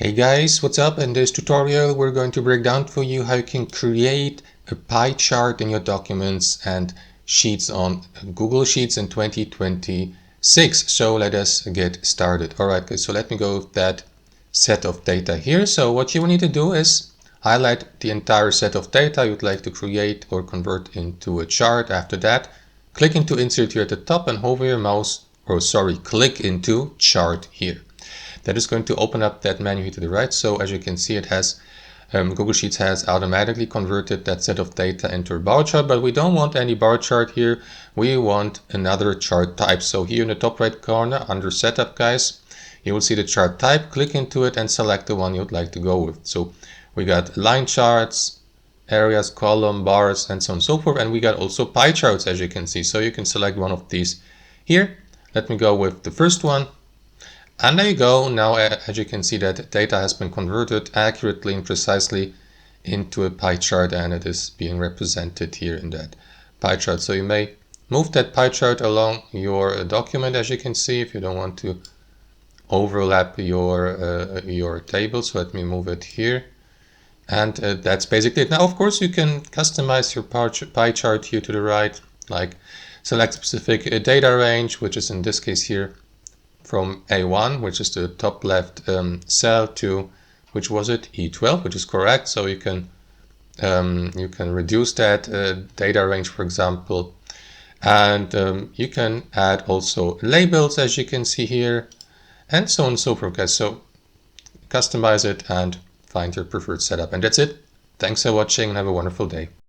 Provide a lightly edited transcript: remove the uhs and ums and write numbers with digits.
Hey guys, what's up? In this tutorial we're going to break down for you how you can create a pie chart in your documents and sheets on Google Sheets in 2026. So let us get started. Alright guys, so let me go with that set of data here. So what you will need to do is highlight the entire set of data you'd like to create or convert into a chart. After that, click into Insert here at the top and hover your mouse, click into Chart here. That is going to open up that menu here to the right. So as you can see, it has Google Sheets has automatically converted that set of data into a bar chart, but we don't want any bar chart here. We want another chart type. So here in the top right corner under Setup, guys, you will see the chart type. Click into it and select the one you'd like to go with. So we got line charts, areas, column, bars, and so on and so forth. And we got also pie charts, as you can see. So you can select one of these here. Let me go with the first one. And there you go. Now, as you can see, that data has been converted accurately and precisely into a pie chart, and it is being represented here in that pie chart. So you may move that pie chart along your document, as you can see, if you don't want to overlap your table. So let me move it here. And that's basically it. Now, of course, you can customize your pie chart here to the right, like select a specific data range, which is in this case here, from A1, which is the top left cell, to, which was it, E12, which is correct. So you can reduce that data range, for example, and you can add also labels, as you can see here, and so on and so forth, guys. So customize it and find your preferred setup, and that's it. Thanks for watching and have a wonderful day.